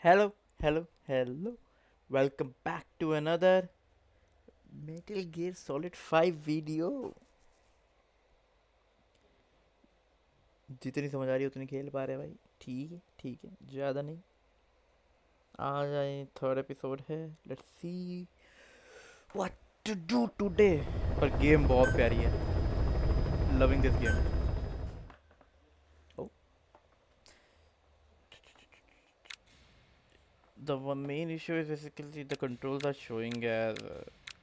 Hello, hello, hello. Welcome back to another Metal Gear Solid 5 video. जितनी समझ आ रही है उतनी खेल पा रहे हैं भाई. ठीक है ज़्यादा नहीं. आ जाए थर्ड एपिसोड है. Let's see what to do today. पर गेम बहुत प्यारी है. Loving this game. The one main issue is basically the controls are showing as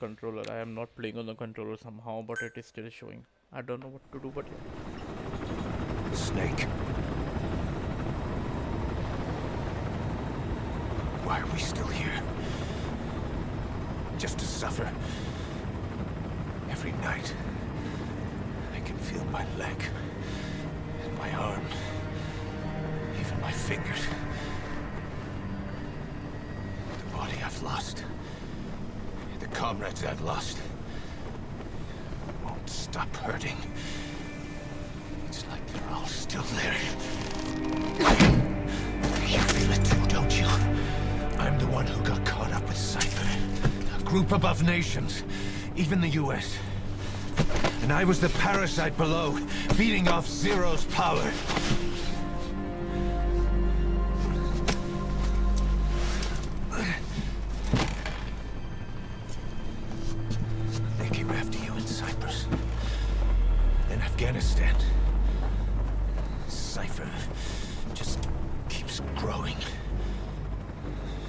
controller. I am not playing on the controller somehow, but it is still showing. I don't know what to do, but yeah. Snake. Why are we still here? Just to suffer. Every night, I can feel my leg, and my arm, even my fingers. The body I've lost, the comrades I've lost, won't stop hurting. It's like they're all still there. You feel it too, don't you? I'm the one who got caught up with Cypher. A group above nations, even the US. And I was the parasite below, feeding off Zero's power. They came after you in Cyprus. Then Afghanistan. Cypher just keeps growing.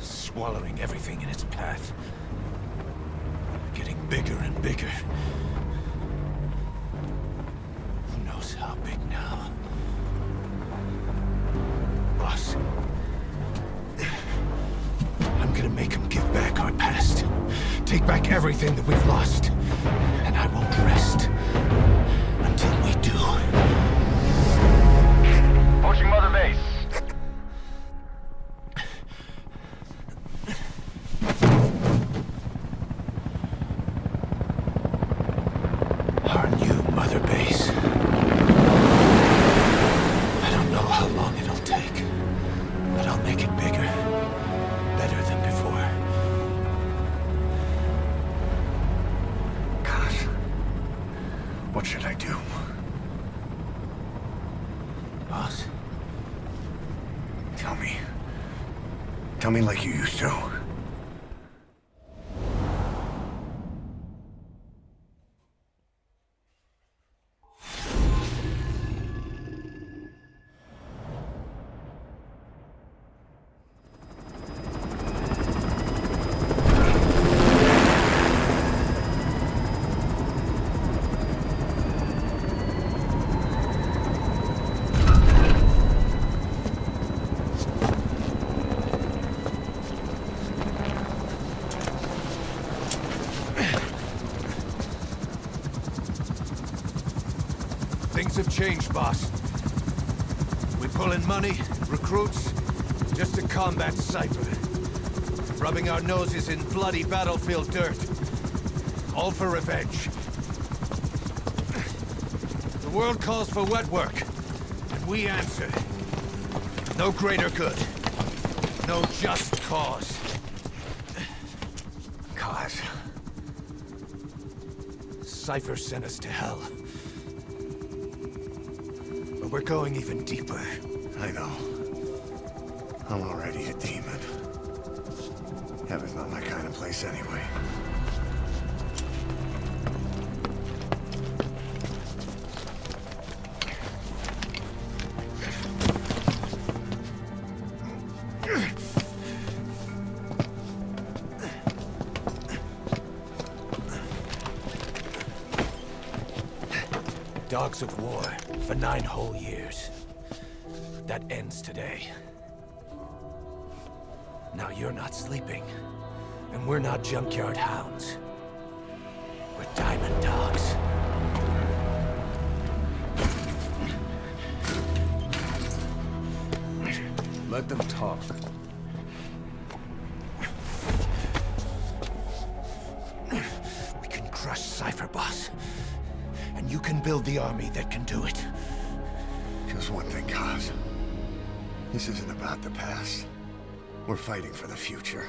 Swallowing everything in its path. Getting bigger and bigger. Who knows how big now? Boss. I'm gonna make him give back our past. Take back everything that we've lost. And I won't rest until we do. Approaching Mother Base. Our new Mother Base. I don't know how long it'll take, but I'll make it bigger. Better than before. God. What should I do? Boss? Tell me. Tell me like you used to. Things have changed, boss. We pull in money, recruits, just to combat Cypher. Rubbing our noses in bloody battlefield dirt. All for revenge. The world calls for wet work, and we answer. No greater good. No just cause. Cause. Cypher sent us to hell. We're going even deeper. I know. I'm already a demon. Heaven's not my kind of place anyway. Dogs of war for 9 whole years. That ends today. Now you're not sleeping, and we're not junkyard hounds. We're diamond dogs. Let them talk. We can crush Cypher, boss. And you can build the army that can do it. Just one thing, Kaz. This isn't about the past. We're fighting for the future.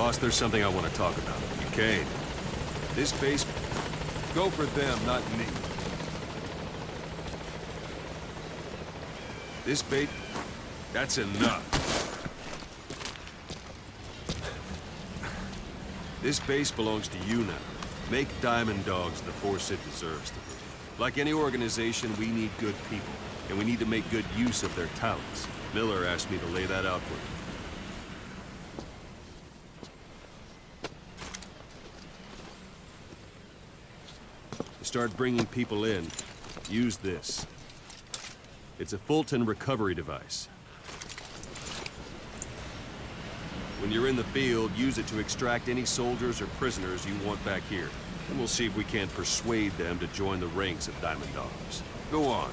Boss, there's something I want to talk about. Okay. This base... Go for them, not me. This bait... That's enough. This base belongs to you now. Make Diamond Dogs the force it deserves to be. Like any organization, we need good people. And we need to make good use of their talents. Miller asked me to lay that out for you. Start bringing people in, use this. It's a Fulton recovery device. When you're in the field, use it to extract any soldiers or prisoners you want back here. And we'll see if we can't persuade them to join the ranks of Diamond Dogs. Go on.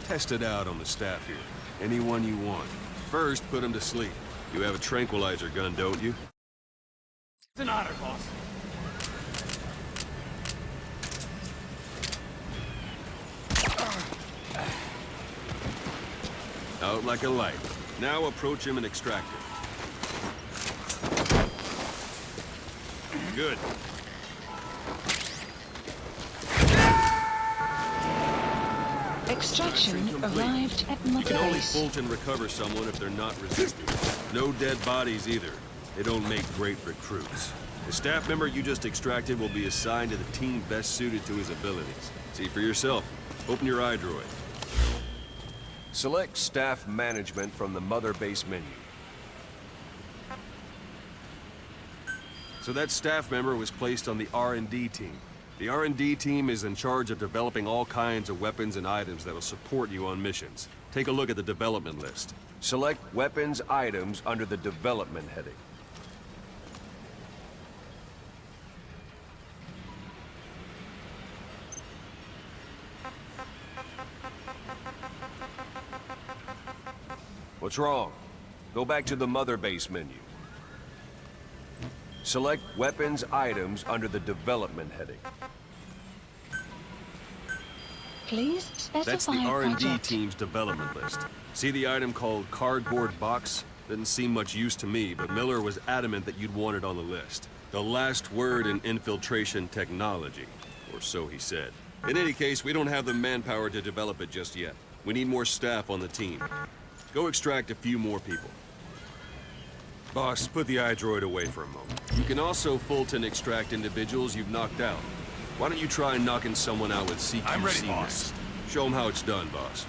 Test it out on the staff here. Anyone you want. First, put them to sleep. You have a tranquilizer gun, don't you? It's an honor, boss. Out like a light. Now approach him and extract him. Good. Extraction arrived at You Mother can only Base. Fulton recover someone if they're not resisting. No dead bodies either. They don't make great recruits. The staff member you just extracted will be assigned to the team best suited to his abilities. See for yourself. Open your iDroid. Select staff management from the Mother Base menu. So that staff member was placed on the R&D team. The R&D team is in charge of developing all kinds of weapons and items that will support you on missions. Take a look at the development list. Select weapons items under the development heading. What's wrong? Go back to the Mother Base menu. Select weapons items under the development heading. Please specify That's the R&D project. team's development list. See the item called cardboard box? Didn't seem much use to me, but Miller was adamant that you'd want it on the list. The last word in infiltration technology, or so he said. In any case, we don't have the manpower to develop it just yet. We need more staff on the team. Go extract a few more people. Boss, put the iDroid away for a moment. You can also Fulton extract individuals you've knocked out. Why don't you try knocking someone out with CQC? I'm ready, boss. next? Show them how it's done, boss.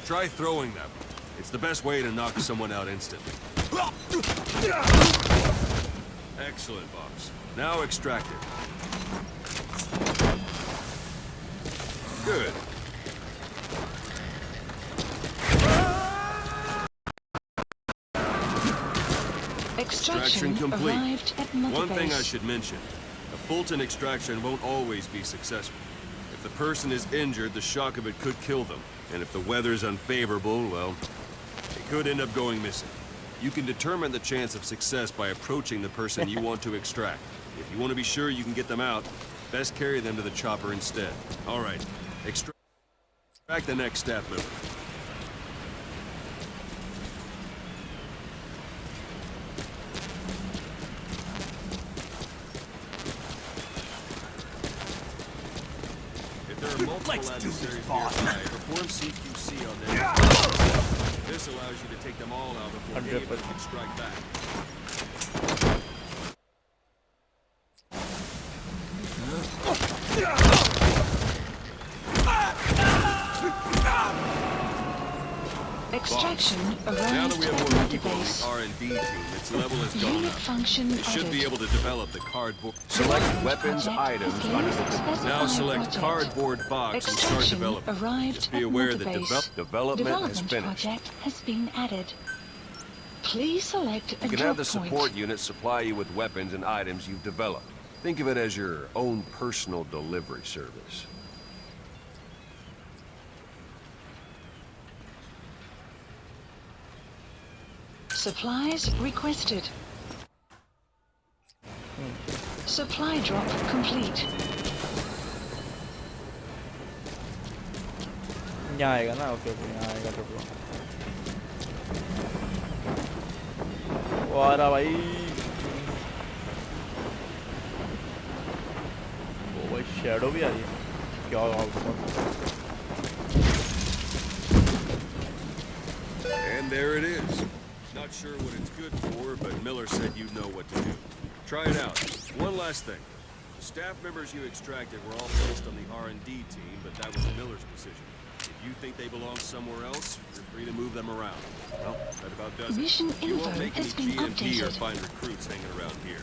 Try throwing them. It's the best way to knock someone out instantly. Excellent, boss. Now extract it. Good. Extraction complete. arrived at Mother One Base. thing I should mention. A Fulton extraction won't always be successful. If the person is injured, the shock of it could kill them. And if the weather's unfavorable, well, it could end up going missing. You can determine the chance of success by approaching the person you want to extract. If you want to be sure you can get them out, best carry them to the chopper instead. All right, extract the next staff member. If there are multiple adversaries nearby, perform CQC on them. This allows you to take them all out before any of them 100%. can strike back. Extraction Extraction Now that arrived we have at more Mother people on the Base. R&D team, its level has gone Unit up. function They should be added. able to develop the cardboard. Select Development weapons project items please under the specify Now select project. cardboard box and start Extraction development. arrived Just be at aware Mother that Base. development has finished. project has been added. Please select a You can drop have the point. support unit supply you with weapons and items you've developed. Think of it as your own personal delivery service. Supplies requested. Supply drop complete. यहाँ आएगा ना okay okay यहाँ आएगा तो वो आ रहा भाई वो भाई शैडो भी आ रही है क्या And there it is. Not sure what it's good for, but Miller said you know what to do. Try it out. One last thing. The staff members you extracted were all placed on the R&D team, but that was Miller's decision. If you think they belong somewhere else, you're free to move them around. Well, that about does it. Mission You info won't make any has been GMP or updated. find recruits hanging around here.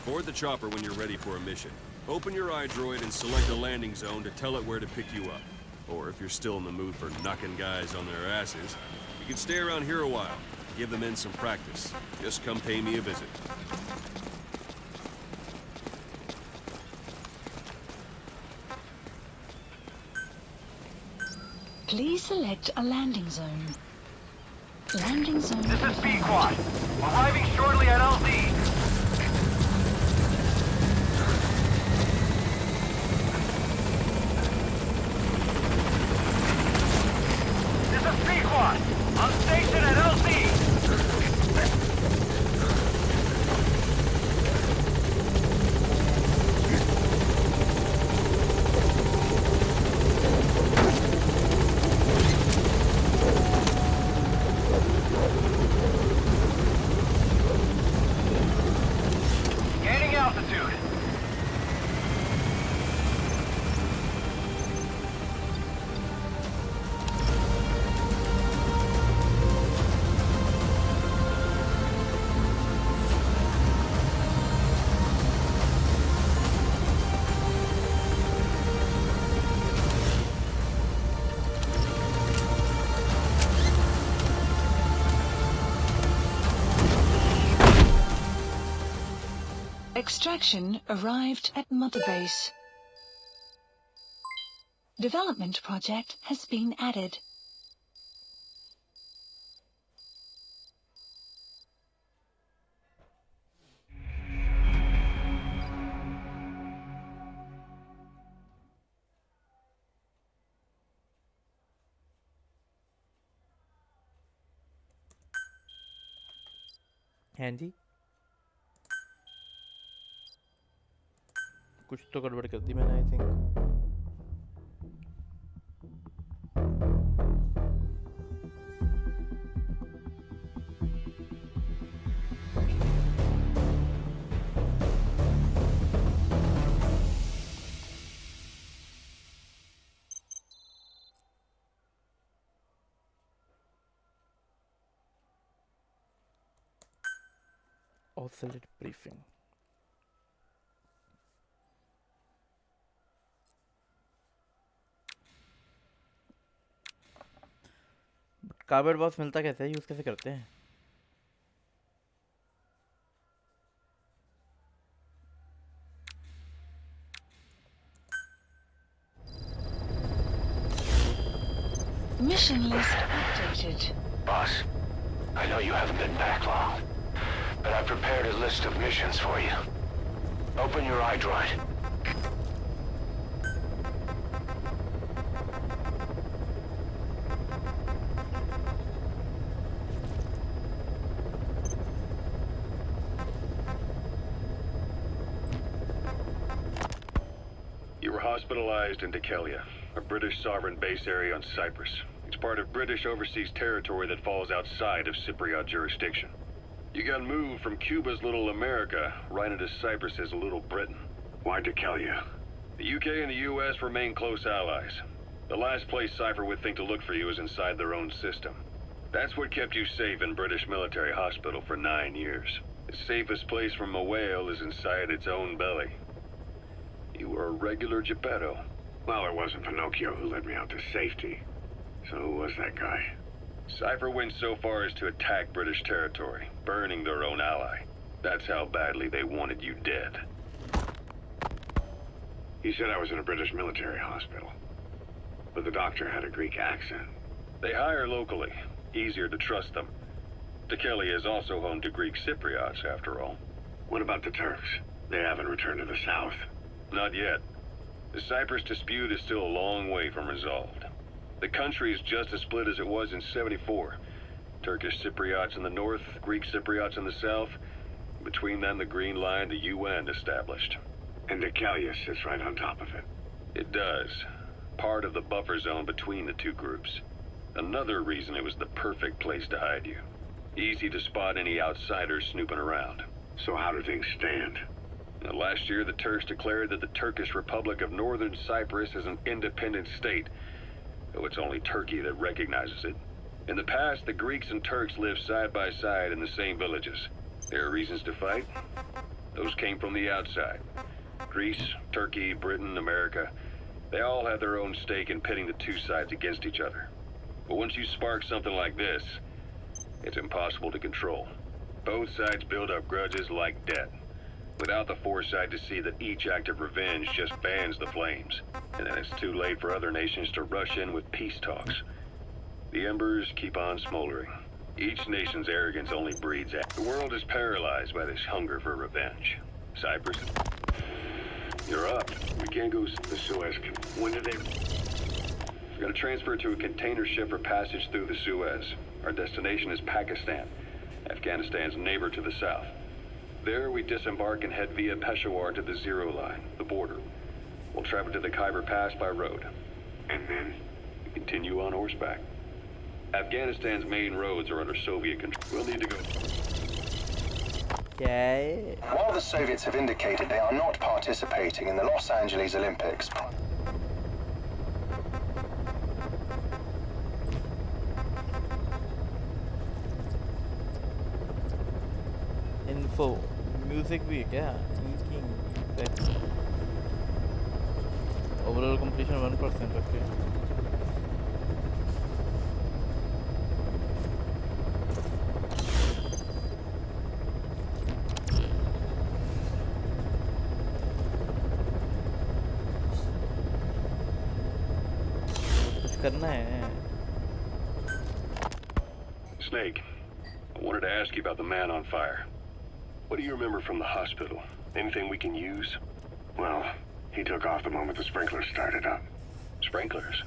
Board the chopper when you're ready for a mission. Open your iDroid and select a landing zone to tell it where to pick you up. Or if you're still in the mood for knocking guys on their asses, you can stay around here a while. Give the men some practice. Just come pay me a visit. Please select a landing zone. Landing zone. This is confirmed. B-Quad. Arriving shortly at LZ. This is B-Quad. On station at LZ. Gaining altitude. Extraction arrived at Mother Base. Development project has been added. हैं जी कुछ तो गड़बड़ कर दी मैंने I think Ocelot briefing. कार्बेट box मिलता कैसे है यूज कैसे करते हैं Mission list updated. Boss, I know you haven't been back long, but I prepared a list of missions for you. Open your iDroid. You were hospitalized in Dekelia, a British sovereign base area on Cyprus. It's part of British overseas territory that falls outside of Cypriot jurisdiction. You got moved from Cuba's Little America right into Cyprus's Little Britain. Why Dekelia? The UK and the US remain close allies. The last place Cypher would think to look for you is inside their own system. That's what kept you safe in British military hospital for 9 years. The safest place from a whale is inside its own belly. You were a regular Geppetto. Well, it wasn't Pinocchio who led me out to safety. So who was that guy? Cypher went so far as to attack British territory, burning their own ally. That's how badly they wanted you dead. He said I was in a British military hospital. But the doctor had a Greek accent. They hire locally. Easier to trust them. Dikelia is also home to Greek Cypriots, after all. What about the Turks? They haven't returned to the south. Not yet. The Cyprus dispute is still a long way from resolved. The country is just as split as it was in '74. Turkish Cypriots in the north, Greek Cypriots in the south. Between them, the Green Line, the UN established. And Dikelia sits right on top of it. It does. Part of the buffer zone between the two groups. Another reason it was the perfect place to hide you. Easy to spot any outsiders snooping around. So how do things stand? Now, last year, the Turks declared that the Turkish Republic of Northern Cyprus is an independent state, though it's only Turkey that recognizes it. In the past, the Greeks and Turks lived side by side in the same villages. There are reasons to fight. Those came from the outside. Greece, Turkey, Britain, America, they all have their own stake in pitting the two sides against each other. But once you spark something like this, it's impossible to control. Both sides build up grudges like debt, without the foresight to see that each act of revenge just fans the flames. And then it's too late for other nations to rush in with peace talks. The embers keep on smoldering. Each nation's arrogance only breeds anger. The world is paralyzed by this hunger for revenge. Cyprus, you're up. We can't go the Suez Canal. When did they... We're gonna transfer to a container ship for passage through the Suez. Our destination is Pakistan, Afghanistan's neighbor to the south. There, we disembark and head via Peshawar to the Zero Line, the border. We'll travel to the Khyber Pass by road. And then? We continue on horseback. Afghanistan's main roads are under Soviet control. We'll need to go... Okay. While the Soviets have indicated they are not participating in the Los Angeles Olympics, Info. Music भी है क्या? Inking. Overall completion 1%. Okay. करना है. Snake, I wanted to ask you about the man on fire. What do you remember from the hospital? Anything we can use? Well, he took off the moment the sprinklers started up. Sprinklers?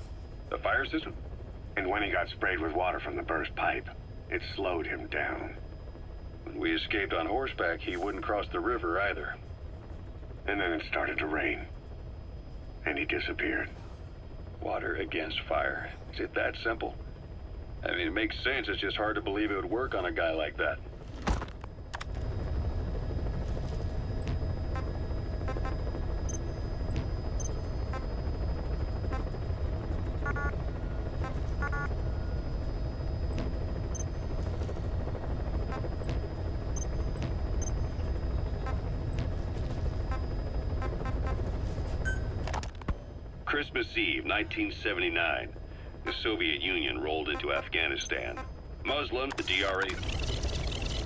The fire system? And when he got sprayed with water from the burst pipe, it slowed him down. When we escaped on horseback, he wouldn't cross the river either. And then it started to rain. And he disappeared. Water against fire. Is it that simple? I mean, it makes sense. It's just hard to believe it would work on a guy like that. Christmas Eve, 1979. The Soviet Union rolled into Afghanistan. Muslims, the DRA,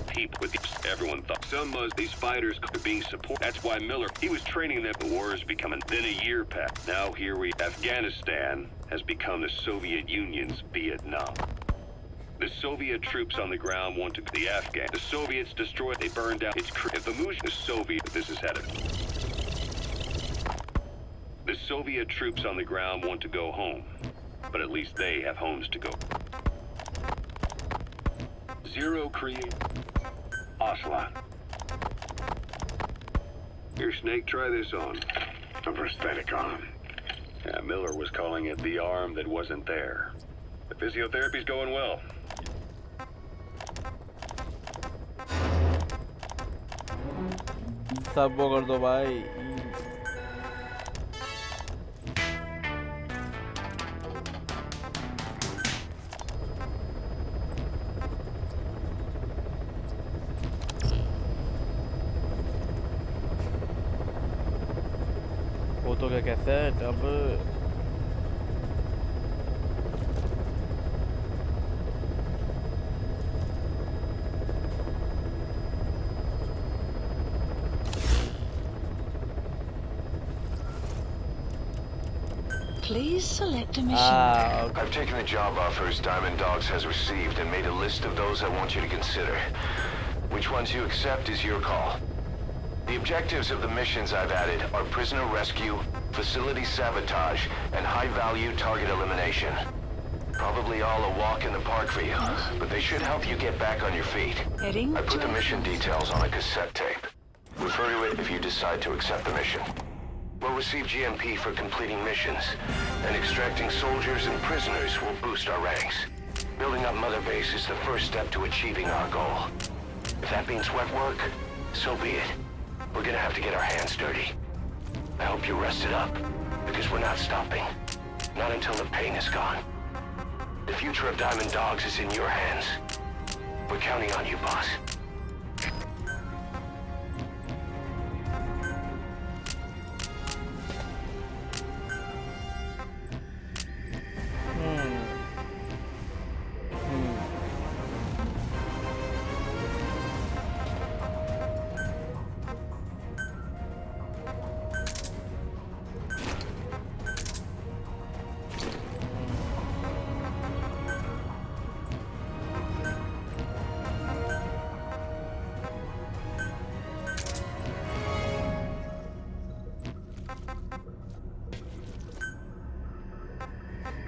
people with these, everyone thought some these fighters were being supported. That's why Miller, he was training them. The war is becoming. Then a year passed. Now here Afghanistan has become the Soviet Union's Vietnam. The Soviet troops on the ground want to the Afghan. The Soviets destroyed, they burned down. It's if the Mush, the Soviet, this is headed. The Soviet troops on the ground want to go home, but at least they have homes to go. Zero create Ocelot. Here, Snake, try this on. A prosthetic arm. Yeah, Miller was calling it the arm that wasn't there. The physiotherapy's going well. सब वो कर दो भाई. तो क्या cassette अब Please select a mission. okay. I've taken the job offers Diamond Dogs has received and made a list of those I want you to consider. Which ones you accept is your call. The objectives of the missions I've added are prisoner rescue, facility sabotage, and high-value target elimination. Probably all a walk in the park for you, but they should help you get back on your feet. Heading I put to the mission details on a cassette tape. Refer to it if you decide to accept the mission. We'll receive GMP for completing missions, and extracting soldiers and prisoners will boost our ranks. Building up Mother Base is the first step to achieving our goal. If that means wet work, so be it. We're gonna have to get our hands dirty. I hope you're rested up, because we're not stopping. Not until the pain is gone. The future of Diamond Dogs is in your hands. We're counting on you, boss.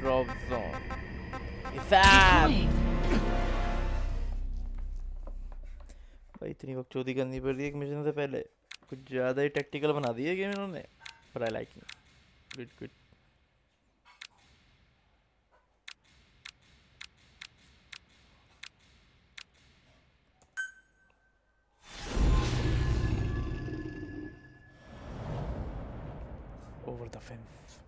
Drop zone. Isab! भाई इतनी बकचोदी करनी पड़ रही है एक mission से पहले कुछ ज़्यादा ही टैक्टिकल बना दिया गेम इन्होंने but I like it. Good, good. Over the fence.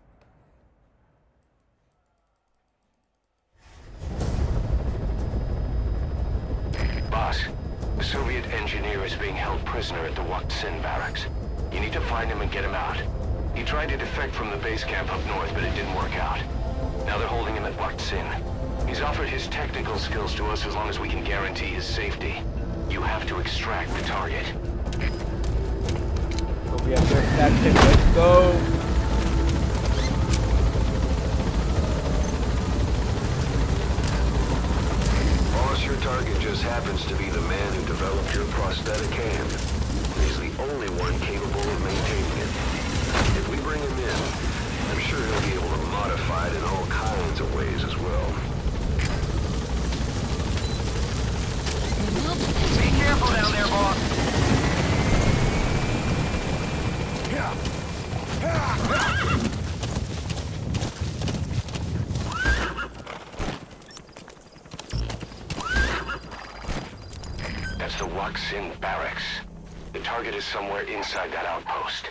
Boss, the Soviet engineer is being held prisoner at the Waksin barracks. You need to find him and get him out. He tried to defect from the base camp up north, but it didn't work out. Now they're holding him at Waksin. He's offered his technical skills to us as long as we can guarantee his safety. You have to extract the target. So we have to extract him. Let's go! Your target just happens to be the man who developed your prosthetic hand. He's the only one capable of maintaining it. If we bring him in, I'm sure he'll be able to modify it in all kinds of ways as well. Be careful down there, boss. That's the Waksin barracks. The target is somewhere inside that outpost.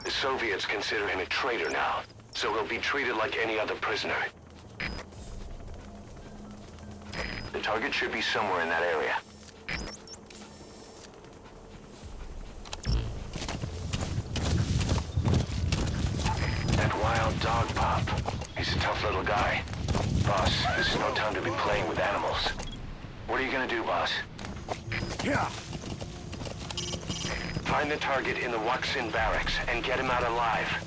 The Soviets consider him a traitor now, so he'll be treated like any other prisoner. The target should be somewhere in that area. That wild dog pup. He's a tough little guy. Boss, this is no time to be playing with animals. What are you gonna do, boss? Yeah. Find the target in the Waksin barracks and get him out alive.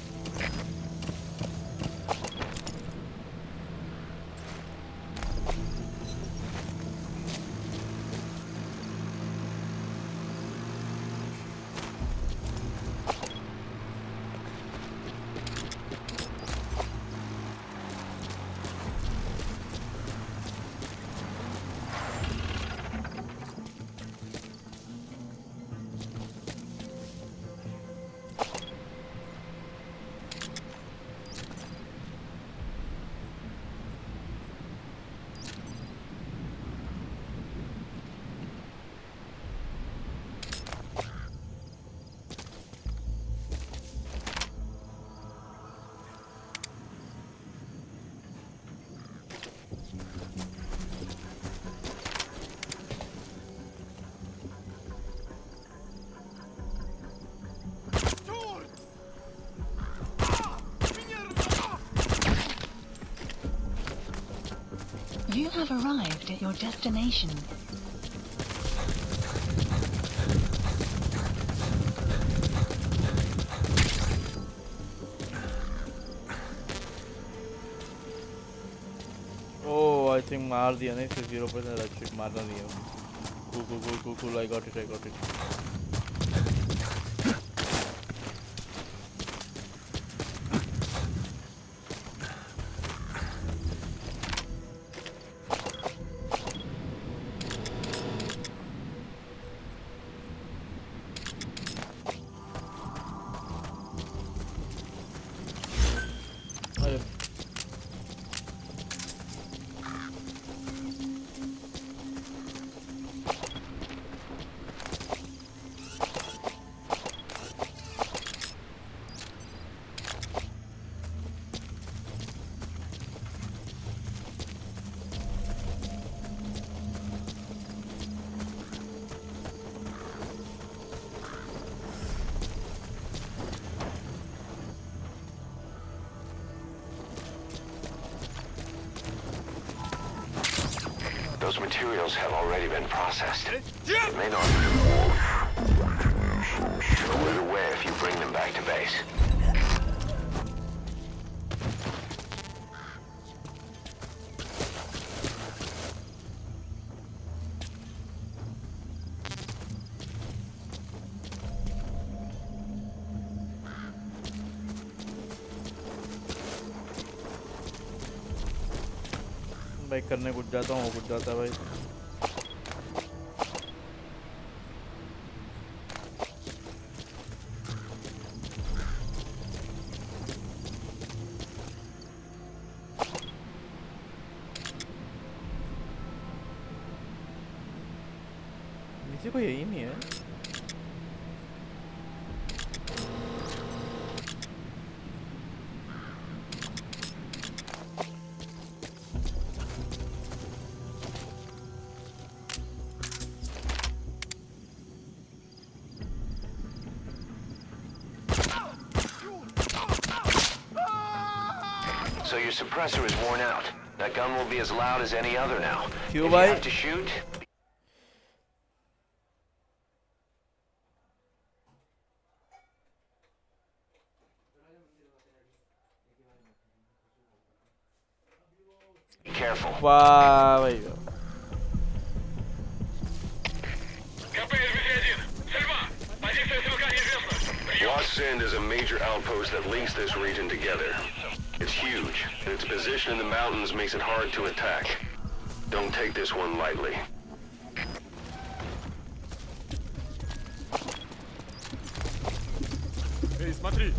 have arrived at your destination. Oh, I think मार दिया ना इसे 0% rush मारना नहीं है. Cool. I got it. Those materials have already been processed. It may not go either way if you bring them back to base. भाई करने कुछ जाता हूँ कुछ जाता है भाई. नीचे कोई यही नहीं है. So your suppressor is worn out. That gun will be as loud as any other now. If you भाई? have to shoot, be careful. वाह भाई. Lost Sand is a major outpost that links this region together. It's huge, and its position in the mountains makes it hard to attack. Don't take this one lightly. Эй, смотри!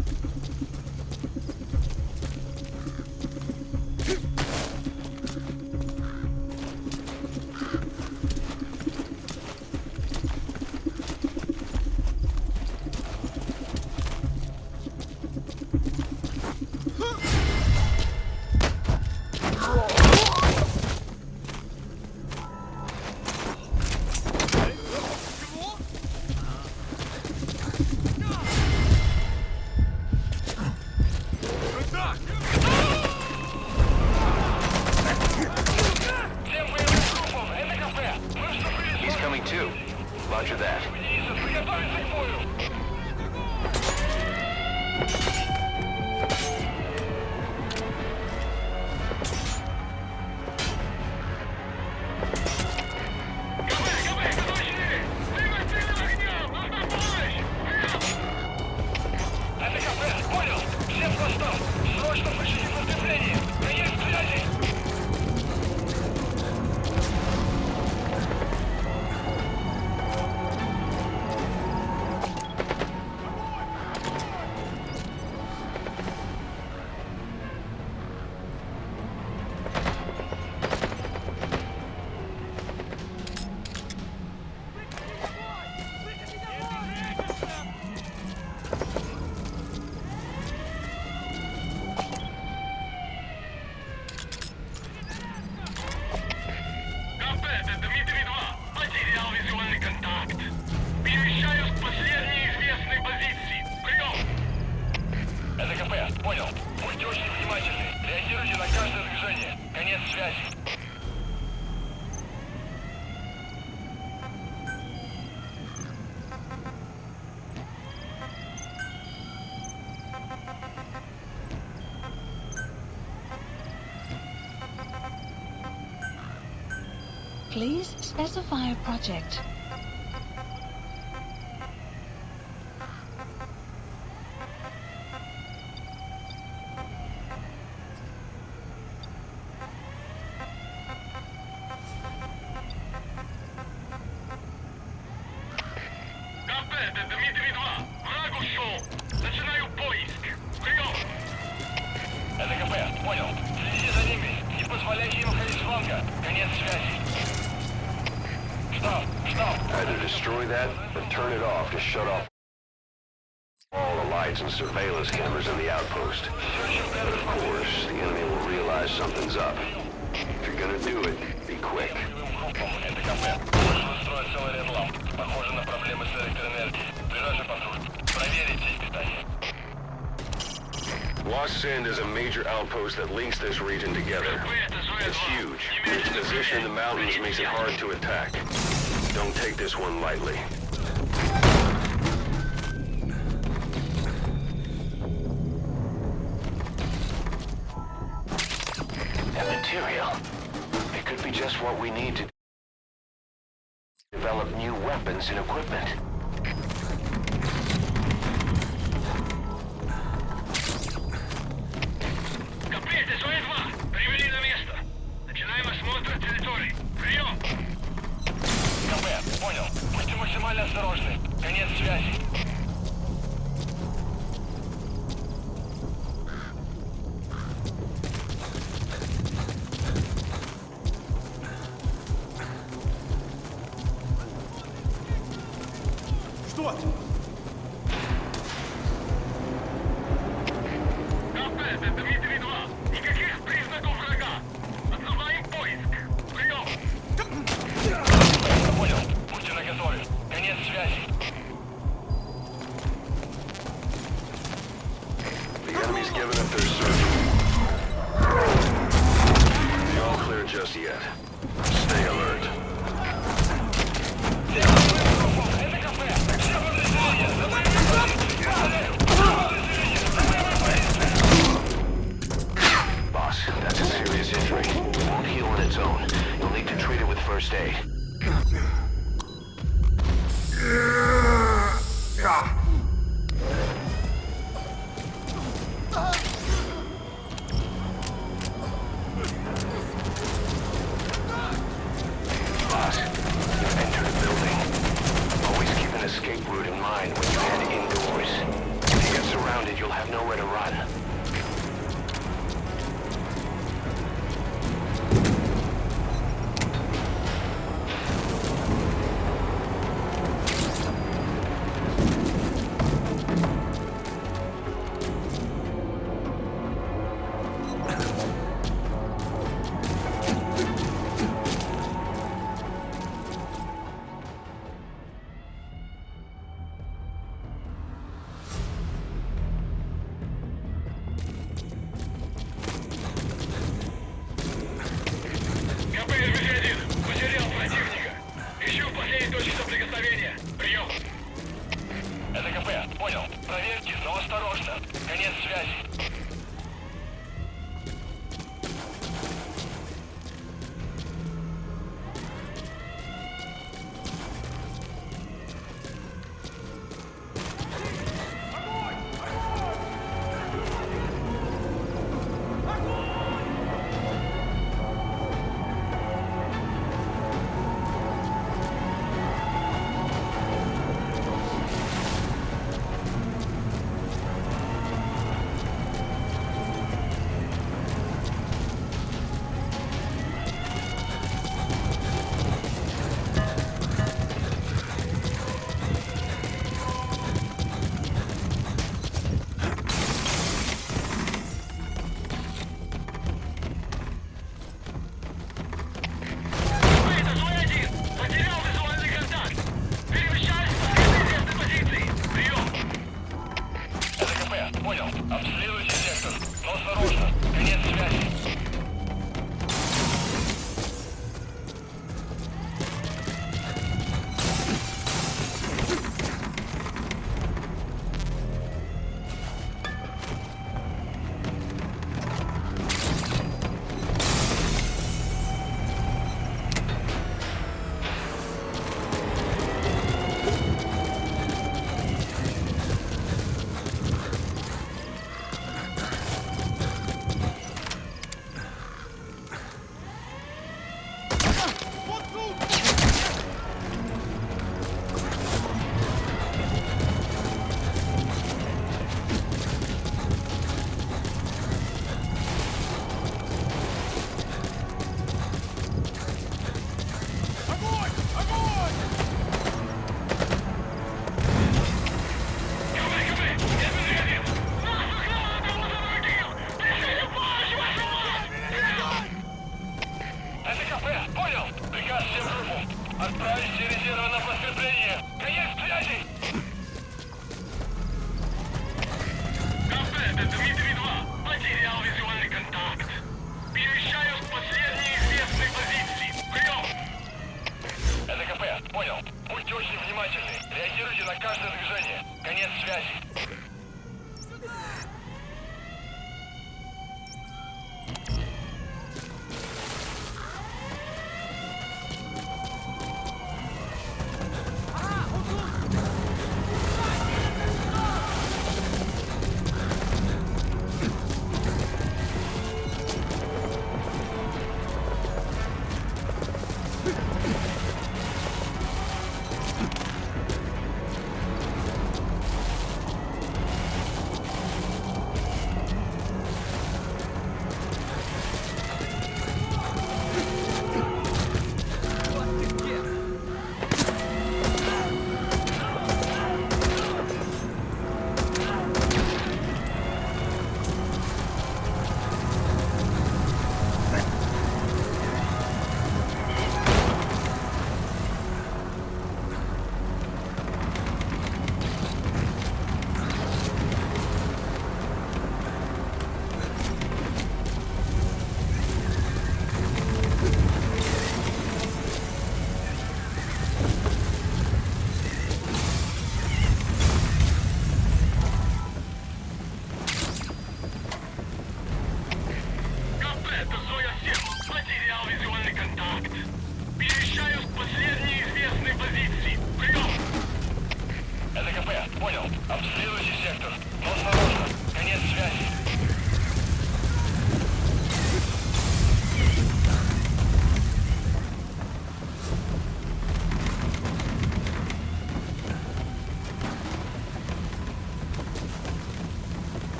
Please specify a project. Either destroy that or turn it off to shut off all the lights and surveillance cameras in the outpost. But of course, the enemy will realize something's up. If you're gonna do it, be quick. Lost Sand is a major outpost that links this region together. It's huge. Its position in the mountains makes it hard to attack. Don't take this one lightly. That material. It could be just what we need to develop new weapons and equipment. на каждое движение. Конец связи.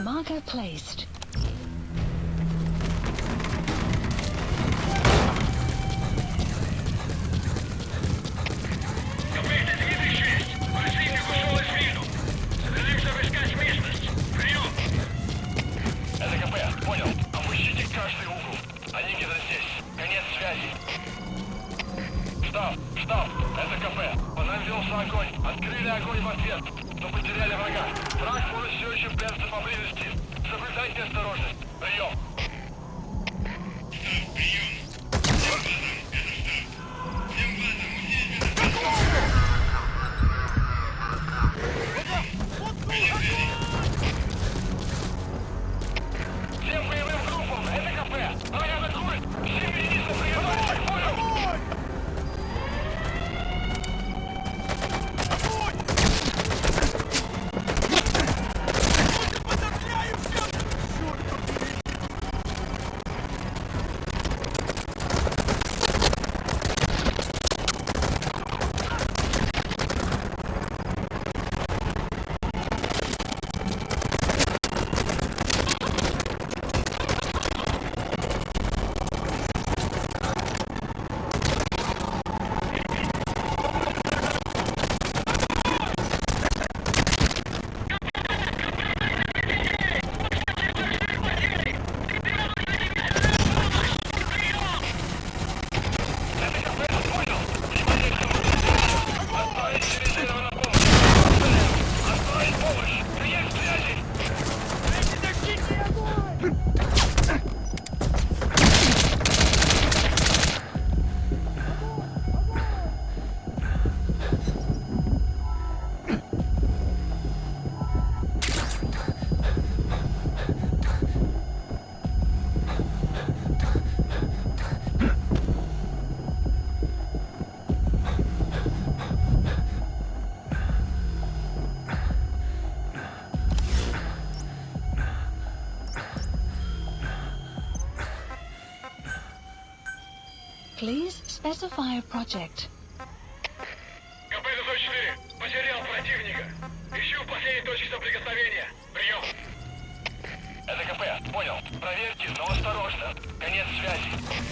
Marker placed. Please specify a project. КП-104, потерял противника. Ищу последней точки соприкосновения. Прием. Это КП, понял. Проверьте, но осторожно. Конец связи.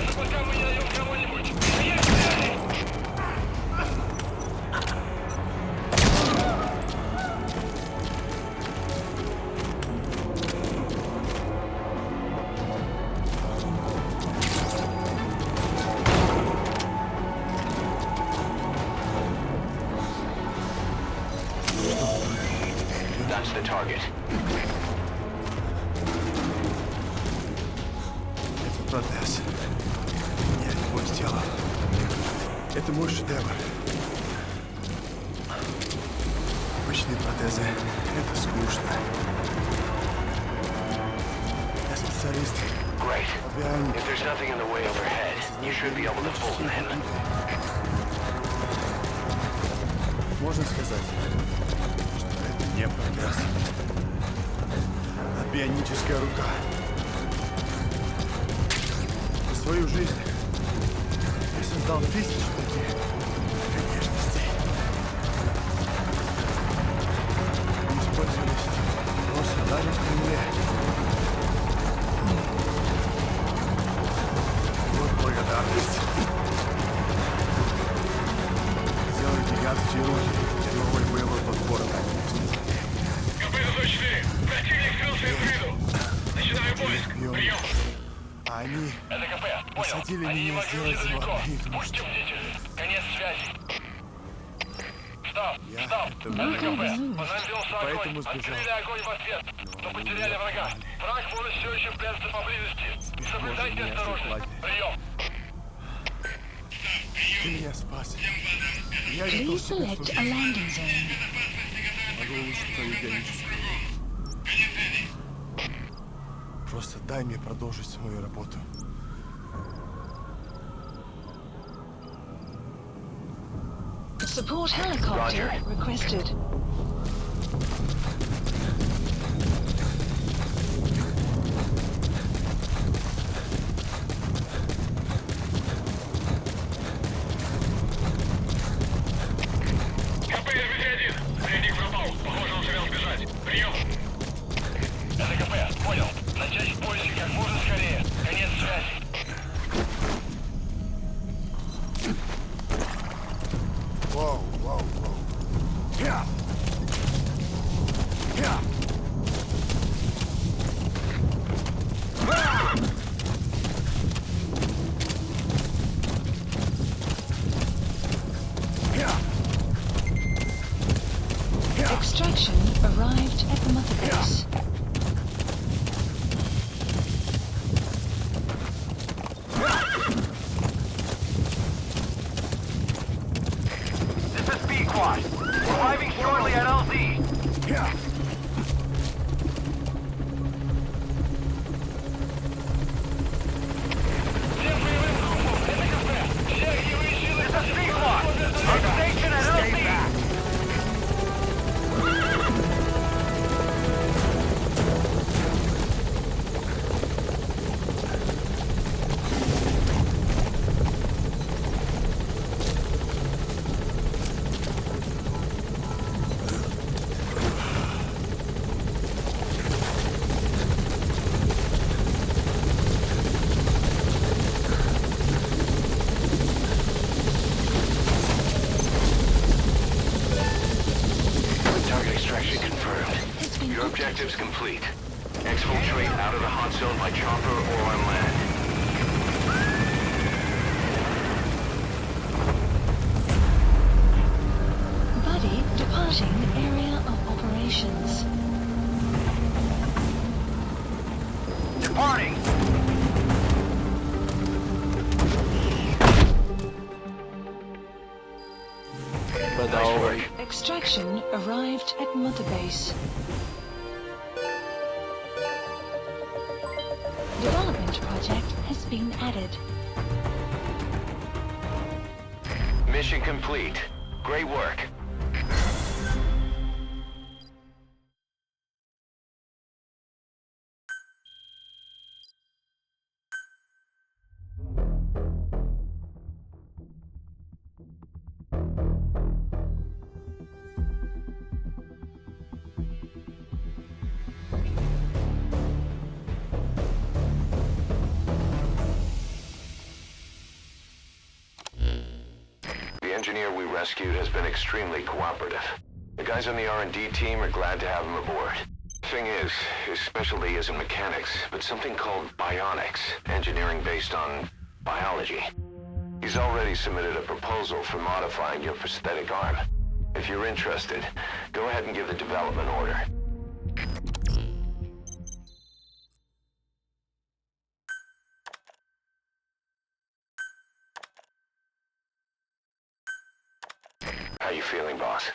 дальше, пока мы не найдем кого-нибудь. Есть связи! That's the target. Это протез. Я его сделал. Это мой шедевр. Обычные протезы. Это скучно. Я специалист. Great. Bionics. If there's nothing in the way overhead, you should be able to pull them in. Можно сказать, что это не протез, а бионическая рука. За свою жизнь я создал тысячи таких конечностей. Они использовались просто дали в мне. Вот благодарность. Сделай гигантские руки для новой боевой платформы. КП-104, противник скрылся из виду. Начинаю поиск. Прием. А они Это КП, посадили понял. Они не меня могли сделать уйти далеко. зло. Будьте бдительны. Конец связи. Стоп, Я стоп. это Это КП. понял. Позаимствовался Поэтому огонь. сбежал. Открыли огонь в ответ. Но потеряли врага. Враг может все еще прятаться поблизости. Соблюдайте меня осторожность. захватит. Прием. Ты меня спас. Я готов Please тебя select a служить. landing zone. Могу улучшить твою бионическую. Просто дай мне продолжить свою работу. Support helicopter Roger. requested. КП-1, средник пропал. Похоже, он сумел сбежать. Прием. Это КП, понял. Начать поиски как можно скорее. Конец связи. Воу, воу, воу. Я! Я! Extraction arrived at the mother base. This is B-Quad. We're arriving shortly at LZ. Я! Всем боевым группам, это КП. Все огневые силы... Это B-Quad. On station at LZ. Target extraction confirmed. It's been Your objective's complete. Exfiltrate out of the hot zone by chopper or on land. Buddy departing area of operations. Departing. बताओ भाई. Extraction arrived at mother base. Development project has been added. Mission complete. Great work. engineer we rescued has been extremely cooperative. The guys on the R&D team are glad to have him aboard. Thing is, his specialty isn't mechanics, but something called Bionics, engineering based on biology. He's already submitted a proposal for modifying your prosthetic arm. If you're interested, go ahead and give the development order. How you feeling, boss?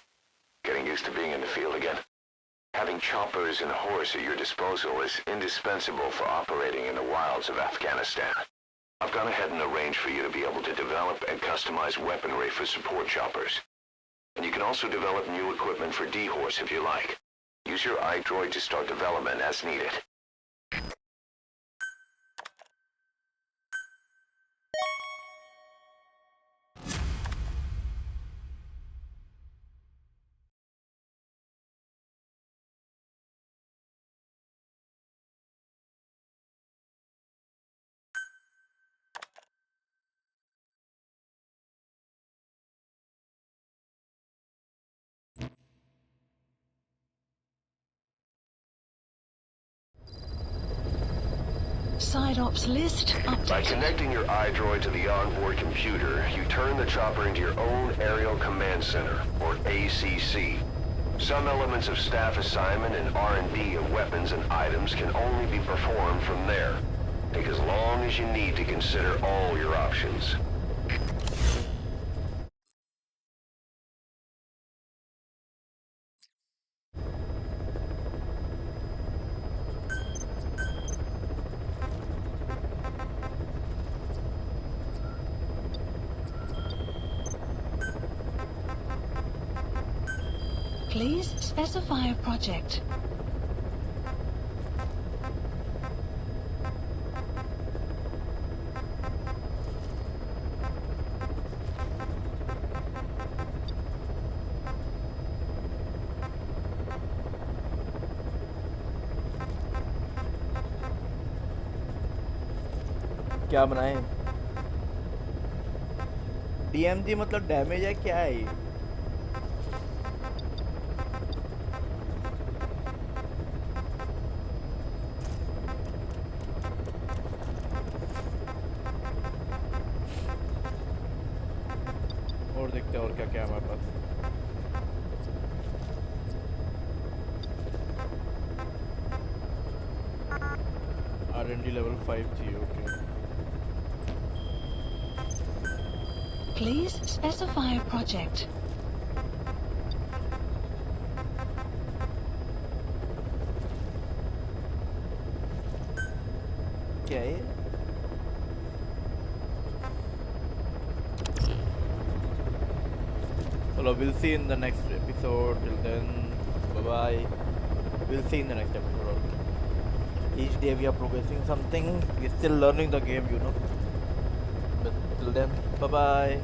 Getting used to being in the field again? Having choppers and a horse at your disposal is indispensable for operating in the wilds of Afghanistan. I've gone ahead and arranged for you to be able to develop and customize weaponry for support choppers. And you can also develop new equipment for D-Horse if you like. Use your iDroid to start development as needed. Side ops list updated. By connecting your iDroid to the onboard computer, you turn the chopper into your own Aerial Command Center, or ACC. Some elements of staff assignment and R&D of weapons and items can only be performed from there. Take as long as you need to consider all your options. Please specify a project. क्या बनाए? DMG मतलब damage है क्या है ये? और देखते हैं और क्या क्या हमारे पास. R&D level 5G, okay. Please specify a project. क्या है? Well, we'll see in the next episode. Till then, bye bye. We'll see in the next episode. Each day we are progressing something. We're still learning the game, you know. But till then, bye bye.